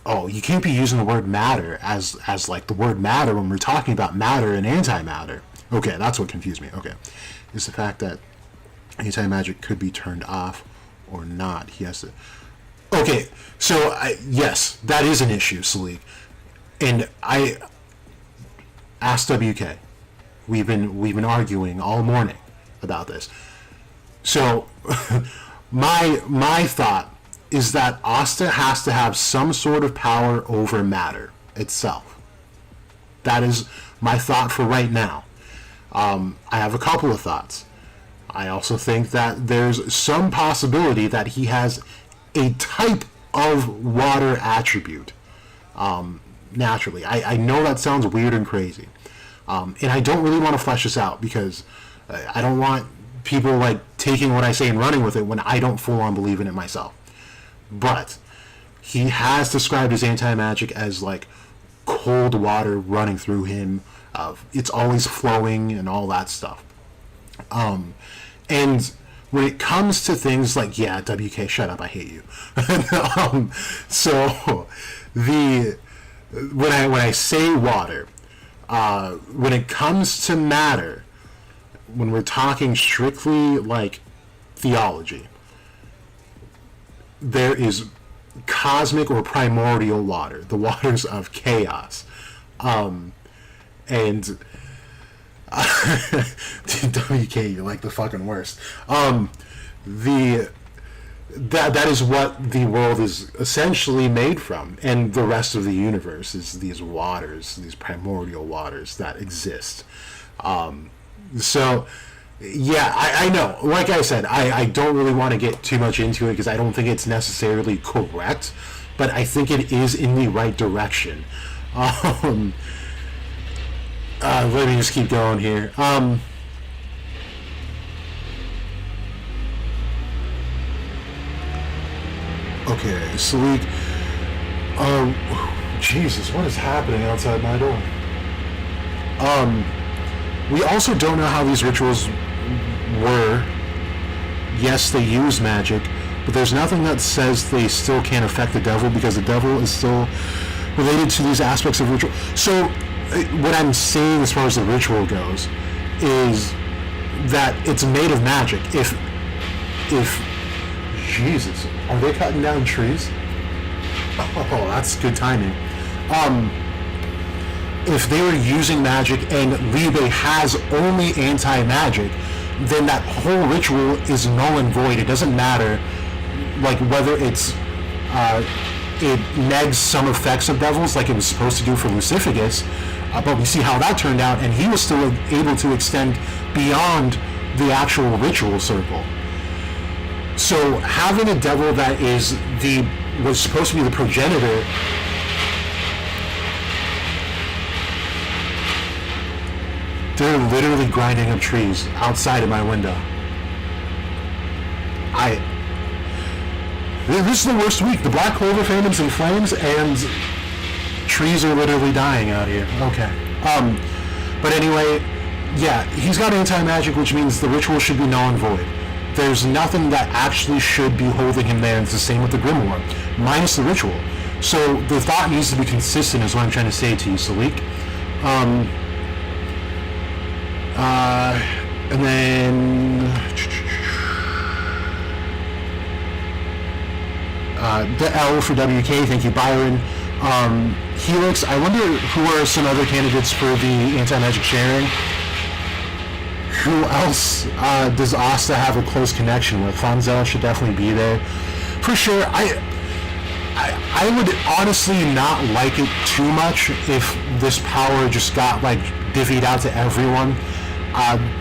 oh, you can't be using the word matter as like the word matter when we're talking about matter and antimatter. Okay, that's what confused me. Okay, is the fact that anti-magic could be turned off or not. He has to. Okay, so yes, that is an issue, Salik, and I asked WK. We've been arguing all morning about this. So my thought is that Asta has to have some sort of power over matter itself. That is my thought for right now. I have a couple of thoughts. I also think that there's some possibility that he has a type of water attribute naturally. I know that sounds weird and crazy. And I don't really want to flesh this out because I don't want people like taking what I say and running with it when I don't full on believe in it myself. But he has described his anti-magic as like cold water running through him. It's always flowing and all that stuff. And when it comes to things like, yeah, WK, shut up, I hate you. So when I say water, when it comes to matter, when we're talking strictly like theology, there is cosmic or primordial water, the waters of chaos. And WK, you're like the fucking worst. That is what the world is essentially made from, and the rest of the universe is these waters, these primordial waters that exist. So yeah, I know. Like I said, I don't really want to get too much into it because I don't think it's necessarily correct, but I think it is in the right direction. Let me just keep going here. Okay, Salik. Jesus, what is happening outside my door? We also don't know how these rituals were. Yes, they use magic, but there's nothing that says they still can't affect the devil because the devil is still related to these aspects of ritual. So what I'm saying as far as the ritual goes is that it's made of magic. If Jesus, are they cutting down trees? Oh, that's good timing. If they were using magic and Libe has only anti-magic, then that whole ritual is null and void. It doesn't matter, like whether it negs some effects of devils like it was supposed to do for Lucifagus, but we see how that turned out, and he was still able to extend beyond the actual ritual circle. So having a devil that was supposed to be the progenitor, they're literally grinding up trees outside of my window. This is the worst week. The Black Clover Fandom's in flames, and trees are literally dying out here. Okay. But anyway, yeah, he's got anti-magic, which means the ritual should be null and void. There's nothing that actually should be holding him there. It's the same with the Grimoire, minus the ritual. So the thought needs to be consistent is what I'm trying to say to you, Salik. And then the L for WK, thank you, Byron. Helix, I wonder who are some other candidates for the anti-magic sharing. Who else does Asta have a close connection with? Fonzel should definitely be there. For sure, I would honestly not like it too much if this power just got like divvied out to everyone.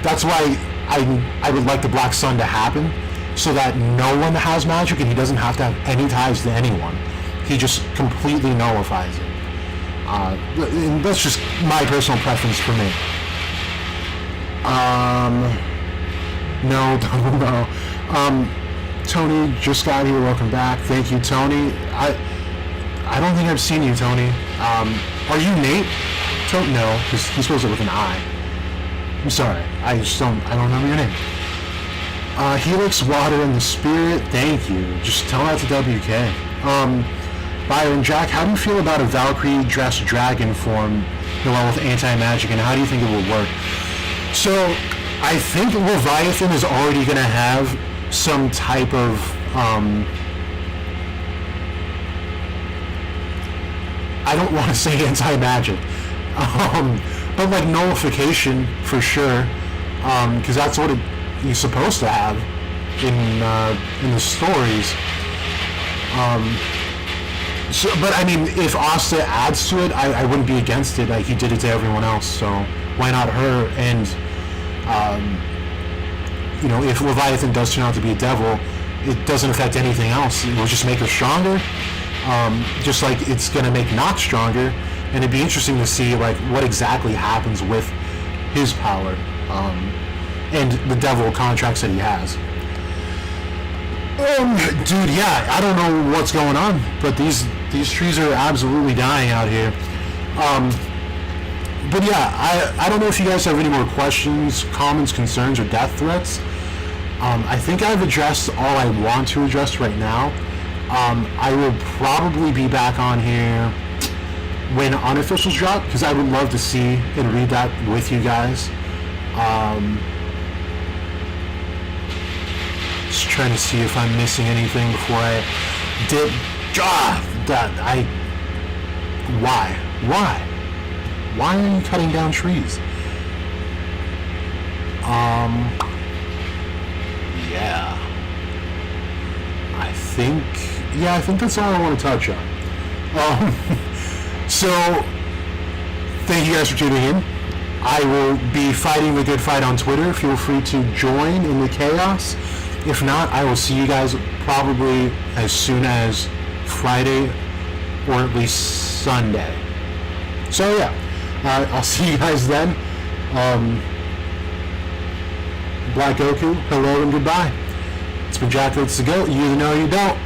That's why I would like the Black Sun to happen, so that no one has magic and he doesn't have to have any ties to anyone. He just completely nullifies it. And that's just my personal preference for me. No. Tony just got here. Welcome back. Thank you, Tony. I don't think I've seen you, Tony. Are you Nate? No, because he spells it with an I. I'm sorry. I don't remember your name. Helix, Water, and the Spirit. Thank you. Just tell that to WK. Byron, Jack, how do you feel about a Valkyrie dressed dragon form, Noel, with anti-magic, and how do you think it will work? So, I think Leviathan is already going to have some type of I don't want to say anti-magic, but like nullification for sure, because that's what he's supposed to have in the stories. So, but I mean, if Asta adds to it, I wouldn't be against it. Like he did it to everyone else, so why not her? And if Leviathan does turn out to be a devil, it doesn't affect anything else. It will just make her stronger, just like it's going to make Nox stronger. And it'd be interesting to see like what exactly happens with his power and the devil contracts that he has. Dude, yeah, I don't know what's going on, but these trees are absolutely dying out here. But yeah, I don't know if you guys have any more questions, comments, concerns, or death threats. I think I've addressed all I want to address right now. I will probably be back on here when unofficials drop, because I would love to see and read that with you guys. Just trying to see if I'm missing anything before I did. Why are you cutting down trees? Yeah. I think that's all I want to touch on. So, thank you guys for tuning in. I will be fighting the good fight on Twitter. Feel free to join in the chaos. If not, I will see you guys probably as soon as Friday or at least Sunday. So yeah, I'll see you guys then. Black Goku, hello and goodbye. It's been Jack Let's Go. You know you don't.